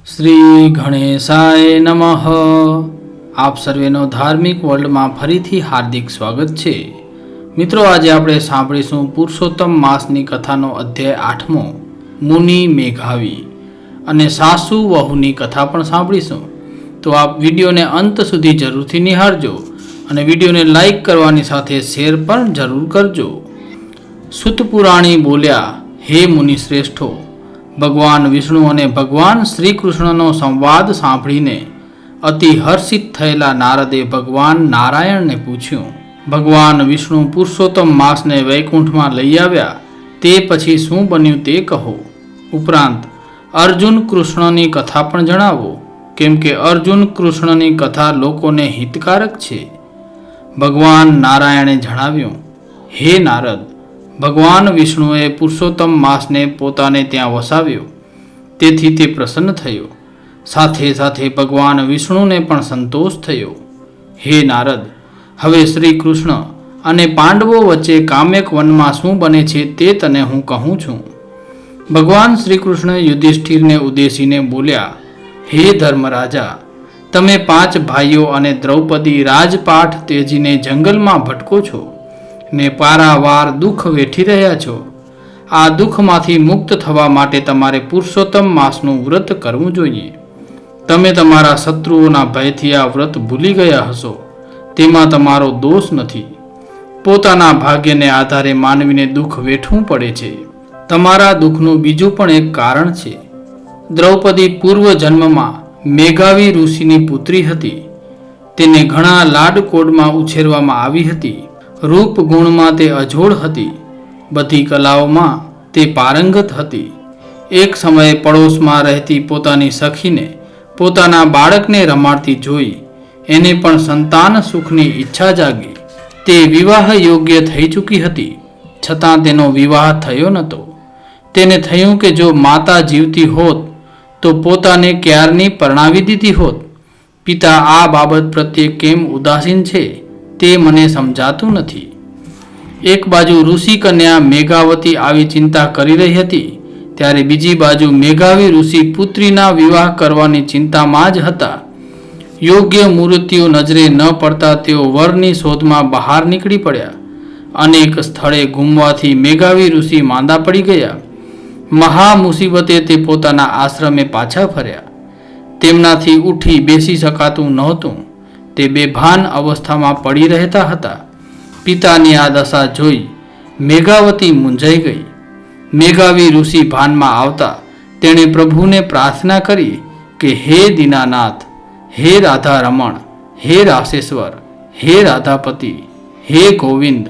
શ્રી ગણેશાય નમઃ। આપ સર્વેનો ધાર્મિક વર્લ્ડમાં ફરીથી હાર્દિક સ્વાગત છે। મિત્રો, આજે આપણે સાંભળીશું પુરુષોત્તમ માસની કથાનો અધ્યાય 8મો મુનિ મેઘાવી અને સાસુ વહુની કથા પણ સાંભળીશું। તો આપ વિડીયોને અંત સુધી જરૂરથી નિહાળજો અને વિડીયોને લાઈક કરવાની સાથે શેર પણ જરૂર કરજો। સુતપુરાણી બોલ્યા, હે મુનિ શ્રેષ્ઠો, ભગવાન વિષ્ણુ અને ભગવાન શ્રી કૃષ્ણનો સંવાદ સાંભળીને અતિ હર્ષિત થયેલા નારદે ભગવાન નારાયણને પૂછ્યું। ભગવાન વિષ્ણુ પુરુષોત્તમ માસને વૈકુંઠમાં લઈ આવ્યા તે પછી શું બન્યું તે કહો। ઉપરાંત અર્જુન કૃષ્ણની કથા પણ જણાવો, કેમ કે અર્જુન કૃષ્ણની કથા લોકોને હિતકારક છે। ભગવાન નારાયણે જણાવ્યું, હે નારદ, ભગવાન વિષ્ણુએ પુરુષોત્તમ માસને પોતાને ત્યાં વસાવ્યો, તેથી તે પ્રસન્ન થયો। સાથે સાથે ભગવાન વિષ્ણુને પણ સંતોષ થયો। હે નારદ, હવે શ્રી કૃષ્ણ અને પાંડવો વચ્ચે કામ્યક વનમાં શું બને છે તે તને હું કહું છું। ભગવાન શ્રી કૃષ્ણ યુધિષ્ઠિરને ઉદ્દેશીને બોલ્યા, હે ધર્મરાજા, તમે 5 ભાઈઓ અને દ્રૌપદી રાજપાઠ ત્યજીને જંગલમાં ભટકો છો ને પારાવાર દુઃખ વેઠી રહ્યા છો। આ દુઃખમાંથી મુક્ત થવા માટે તમારે પુરુષોત્તમ માસનું વ્રત કરવું જોઈએ। તમે તમારા શત્રુઓના ભયથી આ વ્રત ભૂલી ગયા હશો, તેમાં તમારો દોષ નથી। પોતાના ભાગ્યને આધારે માનવીને દુઃખ વેઠવું પડે છે। તમારા દુઃખનું બીજું પણ એક કારણ છે। દ્રૌપદી પૂર્વ જન્મમાં મેઘાવી ઋષિની પુત્રી હતી। તેને ઘણા લાડકોડમાં ઉછેરવામાં આવી હતી। રૂપ ગુણમાં તે અજોડ હતી, બધી કલાઓમાં તે પારંગત હતી। એક સમયે પડોશમાં રહેતી પોતાની સખીને પોતાના બાળકને રમાડતી જોઈ એને પણ સંતાન સુખની ઈચ્છા જાગી। તે વિવાહ યોગ્ય થઈ ચૂકી હતી, છતાં તેનો વિવાહ થયો નહોતો। તેને થયું કે જો માતા જીવતી હોત તો પોતાને ક્યારની પરણાવી દીધી હોત। પિતા આ બાબત પ્રત્યે કેમ ઉદાસીન છે તે મને સમજાતું નથી। એક બાજુ ઋષિ કન્યા મેઘાવતી આવી ચિંતા કરી રહી હતી, ત્યારે બીજી બાજુ મેઘાવી ઋષિ પુત્રીના વિવાહ કરવાની ચિંતામાં જ હતા। યોગ્ય મૂર્તિઓ નજરે ન પડતા તેઓ વરની શોધમાં બહાર નીકળી પડ્યા। અનેક સ્થળે ઘૂમવાથી મેઘાવી ઋષિ માંદા પડી ગયા। મહા મુસીબતે તે પોતાના આશ્રમે પાછા ફર્યા। તેમનાથી ઉઠી બેસી શકાતું નહોતું। તે બેભાન અવસ્થામાં પડી રહેતા હતા। પિતાની આ દશા જોઈ મેઘાવતી મૂંઝાઈ ગઈ। મેઘાવી ઋષિ ભાનમાં આવતા તેણે પ્રભુને પ્રાર્થના કરી કે હે દીનાનાથ, હે રાધા રમણ, હે રાસેશ્વર, હે રાધાપતિ, હે ગોવિંદ,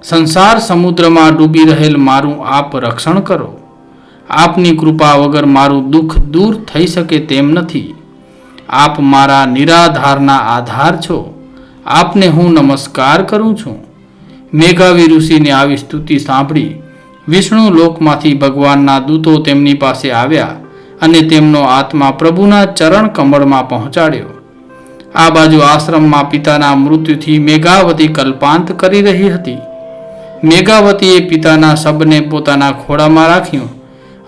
સંસાર સમુદ્રમાં ડૂબી રહેલ મારું આપ રક્ષણ કરો। આપની કૃપા વગર મારું દુઃખ દૂર થઈ શકે તેમ નથી। આપ મારા નિરાધારના આધાર છો। આપને હું નમસ્કાર કરું છું। મેઘાવી ઋષિની આવી સ્તુતિ સાંભળી વિષ્ણુ લોકમાંથી ભગવાનના દૂતો તેમની પાસે આવ્યા અને તેમનો આત્મા પ્રભુના ચરણ કમળમાં પહોંચાડ્યો। આ બાજુ આશ્રમમાં પિતાના મૃત્યુથી મેઘાવતી કલ્પાંત કરી રહી હતી। મેઘાવતીએ પિતાના શબને પોતાના ખોળામાં રાખ્યું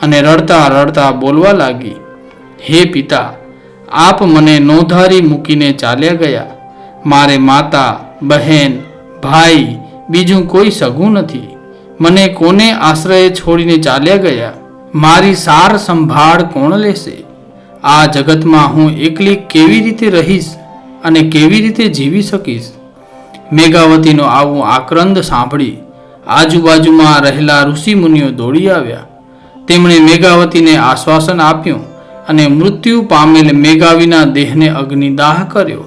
અને રડતા રડતા બોલવા લાગી, હે પિતા, આપ મને નોંધારી મૂકીને ચાલ્યા ગયા। મારે માતા, બહેન, ભાઈ, બીજું કોઈ સગું નથી। મને કોને આશ્રય છોડીને ચાલ્યા ગયા? મારી સાર સંભાળ કોણ લેશે? આ જગતમાં હું એકલી કેવી રીતે રહીશ અને કેવી રીતે જીવી શકીશ? મેઘાવતીનો આવું આક્રંદ સાંભળી આજુબાજુમાં રહેલા ઋષિ મુનિઓ દોડી આવ્યા। તેમણે મેઘાવતીને આશ્વાસન આપ્યું અને મૃત્યુ પામેલ મેઘાવીના દેહને અગ્નિદાહ કર્યો।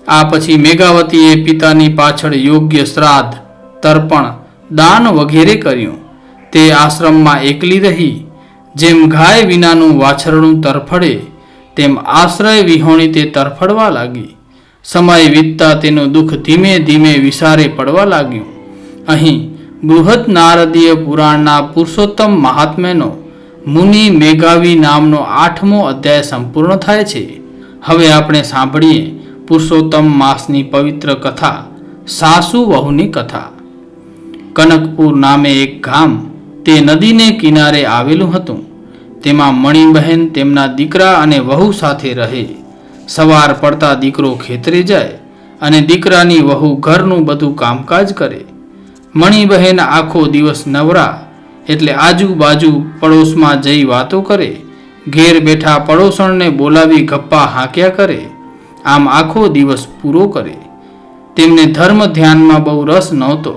આ પછી મેઘાવતીએ પિતાની પાછળ યોગ્ય શ્રાદ્ધ, તર્પણ, દાન વગેરે કર્યું। તે આશ્રમમાં એકલી રહી। જેમ ગાય વિનાનું વાછરડું તરફડે તેમ આશ્રય વિહોણી તે તરફડવા લાગી। સમય વીતતા તેનું દુઃખ ધીમે ધીમે વિસારે પડવા લાગ્યું। અહીં બૃહદ નારદીય પુરાણના પુરુષોત્તમ મહાત્મ્યનો મુનિ મેઘાવી નામનો 8મો અધ્યાય સંપૂર્ણ થાય છે। હવે આપણે સાંભળીએ પુરુષોત્તમ માસની પવિત્ર કથા, સાસુ વહુની કથા। કનકપુર નામે એક ગામ તે નદીને કિનારે આવેલું હતું। તેમાં મણિબહેન તેમના દીકરા અને વહુ સાથે રહે. સવાર પડતા દીકરો ખેતરે જાય અને દીકરાની વહુ ઘરનું બધું કામકાજ કરે. મણિબહેન આખો દિવસ નવરા એટલે આજુબાજુ પડોશમાં જઈ વાતો કરે. ઘેર બેઠા પડોશણને બોલાવી ગપ્પા હાંક્યા કરે. આમ આખો દિવસ પૂરો કરે. તેમને ધર્મ ધ્યાનમાં બહુ રસ નહોતો.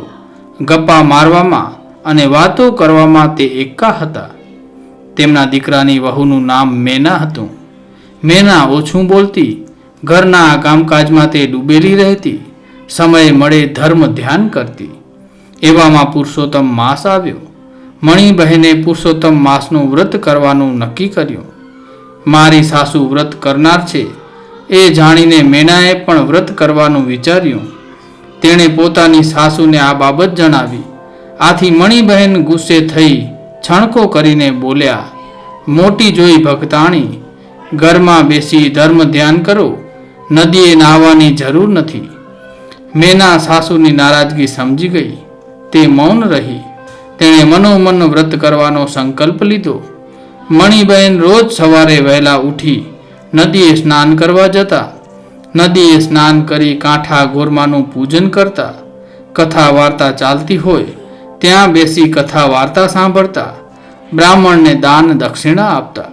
ગપ્પા મારવામાં અને વાતો કરવામાં તે એકા હતા. તેમના દીકરાની વહુનું નામ મેના હતું. મેના ઓછું બોલતી, ઘરના કામકાજમાં તે ડૂબેલી રહેતી, સમય મળે ધર્મ ધ્યાન કરતી. એવામાં પુરુષોત્તમ માસ આવ્યો. મણિબહેને પુરુષોત્તમ માસનું વ્રત કરવાનું નક્કી કર્યું. મારી સાસુ વ્રત કરનાર છે એ જાણીને મેનાએ પણ વ્રત કરવાનું વિચાર્યું. તેણે પોતાની સાસુને આ બાબત જણાવી. આથી મણિબહેન ગુસ્સે થઈ છણકો કરીને બોલ્યા, મોટી જોઈ ભક્તાણી, ઘરમાં બેસી ધર્મ ધ્યાન કરો, નદીએ નાહવાની જરૂર નથી. મેના સાસુની નારાજગી સમજી ગઈ. તે મૌન રહી. તેણે મનોમન વ્રત કરવાનો સંકલ્પ લીધો. મણિબહેન રોજ સવારે વહેલા ઉઠી નદીએ સ્નાન કરવા જતા. નદીએ સ્નાન કરી કાંઠા ગોરમાનું પૂજન કરતા. કથા વાર્તા ચાલતી હોય ત્યાં બેસી કથા વાર્તા સાંભળતા. બ્રાહ્મણને દાન દક્ષિણા આપતા.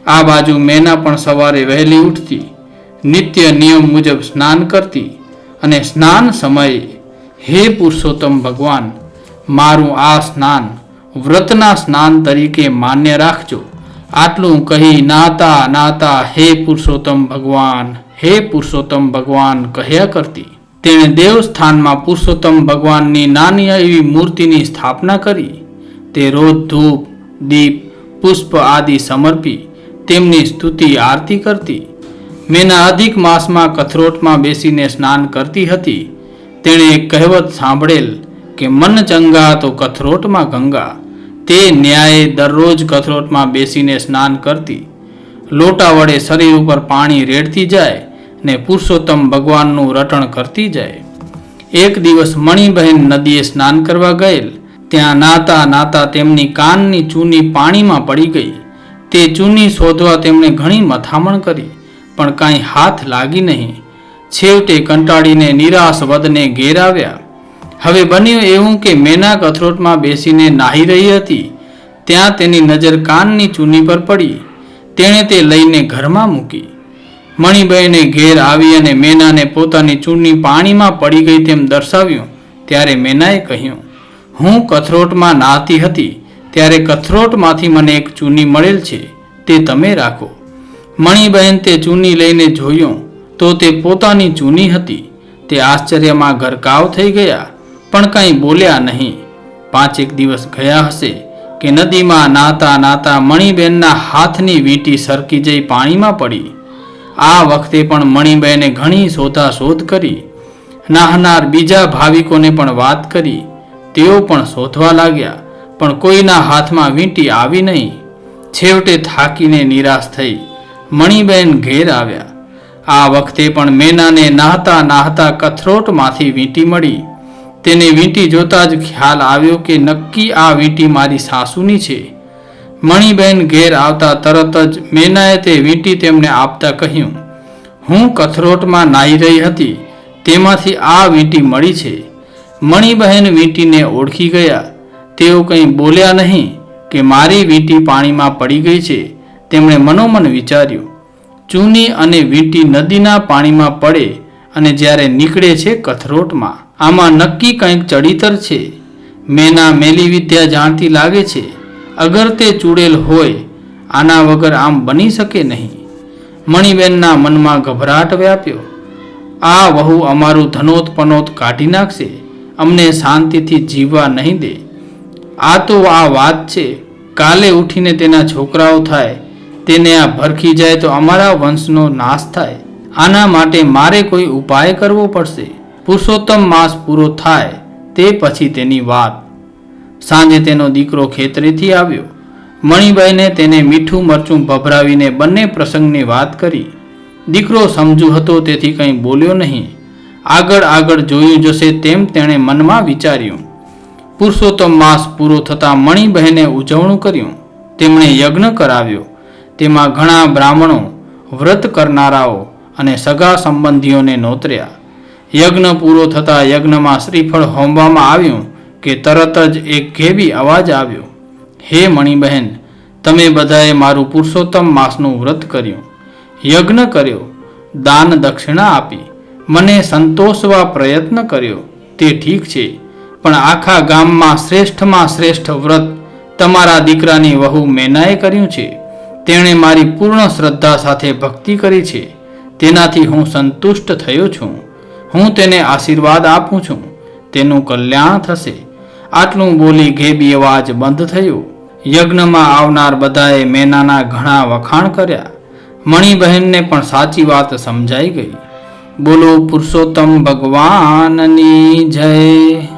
આ બાજુ મેના પણ સવારે વહેલી ઉઠતી, નિત્ય નિયમ મુજબ સ્નાન કરતી અને સ્નાન સમયે, હે પુરુષોત્તમ ભગવાન, મારું આ સ્નાન વ્રતના સ્નાન તરીકે માન્ય રાખજો, આટલું કહી નાતા નાતા હે પુરુષોત્તમ ભગવાન, હે પુરુષોત્તમ ભગવાન કહ્યા કરતી. તેણે દેવસ્થાનમાં પુરુષોત્તમ ભગવાનની નાની એવી મૂર્તિની સ્થાપના કરી. તે રોજ ધૂપ, દીપ, પુષ્પ આદિ સમર્પી તેમની સ્તુતિ આરતી કરતી. મેના અધિક માસમાં કથરોટમાં બેસીને સ્નાન કરતી હતી. તેણે એક કહેવત સાંભળેલ કે મન ચંગા તો કથરોટમાં ગંગા. તે ન્યાયે દરરોજ કથરોટમાં બેસીને સ્નાન કરતી. લોટા વડે શરીર ઉપર પાણી રેડતી જાય ને પુરુષોત્તમ ભગવાનનું રટણ કરતી જાય. એક દિવસ મણિબહેન નદીએ સ્નાન કરવા ગયેલ. ત્યાં નાતા નાતા તેમની કાનની ચૂની પાણીમાં પડી ગઈ. તે ચૂની શોધવા તેમણે ઘણી મથામણ કરી, પણ કાંઈ હાથ લાગી નહીં. છેવટે કંટાળીને નિરાશ વધને ઘેર આવ્યા. હવે બન્યું એવું કે મેના કથરોટમાં બેસીને નાહી રહી હતી. ત્યાં તેની નજર કાનની ચૂની પર પડી. તેણે તે લઈને ઘરમાં મૂકી. મણિબહેને ઘેર આવી અને મેનાને પોતાની ચૂની પાણીમાં પડી ગઈ તેમ દર્શાવ્યું. ત્યારે મેનાએ કહ્યું, હું કથરોટમાં નાહતી હતી ત્યારે કથરોટમાંથી મને એક ચૂની મળેલ છે, તે તમે રાખો. મણિબહેન તે ચૂની લઈને જોયું તો તે પોતાની ચૂની હતી. તે આશ્ચર્યમાં ગરકાવ થઈ ગયા, પણ કાંઈ બોલ્યા નહીં. 5 દિવસ ગયા હશે કે નદીમાં નાતા નાતા મણિબહેનના હાથની વીંટી સરકી જઈ પાણીમાં પડી. આ વખતે પણ મણિબહેને ઘણી શોધાશોધ કરી. નાહનાર બીજા ભાવિકોને પણ વાત કરી. તેઓ પણ શોધવા લાગ્યા, પણ કોઈના હાથમાં વીંટી આવી નહીં. છેવટે થાકીને નિરાશ થઈ મણિબહેન ઘેર આવ્યા. આ વખતે પણ મેનાને નાહતા નાહતા કથરોટમાંથી વીંટી મળી. તેને વીંટી જોતા જ ખ્યાલ આવ્યો કે નક્કી આ વીંટી મારી સાસુની છે. મણિબહેન ઘેર આવતા તરત જ મેનાએ તે વીંટી તેમને આપતા કહ્યું, હું કથરોટમાં નાહી રહી હતી તેમાંથી આ વીંટી મળી છે. મણિબહેન વીંટીને ઓળખી ગયા. તેઓ કંઈ બોલ્યા નહીં કે મારી વીંટી પાણીમાં પડી ગઈ છે. તેમણે મનોમન વિચાર્યું, ચૂની અને વીંટી નદીના પાણીમાં પડે અને જ્યારે નીકળે છે કથરોટમાં, આમાં નક્કી કંઈક ચડિતર છે. મેના મેલી વિદ્યા જાણતી લાગે છે. અગર તે ચૂડેલ હોય, આના વગર આમ બની શકે નહીં. મણિબહેનના મનમાં ગભરાટ વ્યાપ્યો. આ વહુ અમારું ધનોત પનોત કાઢી નાખશે, અમને શાંતિથી જીવવા નહીં દે. આ તો આ વાત છે, કાલે ઉઠીને તેના છોકરાઓ થાય, તેને આ ભરખી જાય તો અમારા વંશનો નાશ થાય. આના માટે મારે કોઈ ઉપાય કરવો પડશે. પુરુષોત્તમ માસ પૂરો થાય તે પછી તેની વાત. સાંજે તેનો દીકરો ખેતરેથી આવ્યો. મણિબહેને તેને મીઠું મરચું ભભરાવીને બંને પ્રસંગની વાત કરી. દીકરો સમજુ હતો તેથી કંઈ બોલ્યો નહીં. આગળ આગળ જોયું જશે તેમ તેણે મનમાં વિચાર્યું. પુરુષોત્તમ માસ પૂરો થતાં મણિબહેને ઉજવણું કર્યું. તેમણે યજ્ઞ કરાવ્યો. તેમાં ઘણા બ્રાહ્મણો, વ્રત કરનારાઓ અને સગા સંબંધીઓને નોતર્યા. યજ્ઞ પૂરો થતાં યજ્ઞમાં શ્રીફળ હોમવામાં આવ્યું કે તરત જ એક ઘેબી અવાજ આવ્યો, હે મણિબહેન, તમે બધાએ મારું પુરુષોત્તમ માસનું વ્રત કર્યું, યજ્ઞ કર્યો, દાન દક્ષિણા આપી, મને સંતોષવા પ્રયત્ન કર્યો, તે ઠીક છે, પણ આખા ગામમાં શ્રેષ્ઠમાં શ્રેષ્ઠ વ્રત તમારા દીકરાની વહુ મેનાએ કર્યું છે. તેણે મારી પૂર્ણ શ્રદ્ધા સાથે ભક્તિ કરી છે. તેનાથી હું સંતુષ્ટ થયો છું. હું તેને આશીર્વાદ આપું છું. તેનું કલ્યાણ થશે. આટલું બોલી ઘેબી અવાજ બંધ થયો. યજ્ઞમાં આવનાર બધાએ મેનાના ઘણા વખાણ કર્યા. મણિબહેનને પણ સાચી વાત સમજાઈ ગઈ. બોલો પુરુષોત્તમ ભગવાનની જય.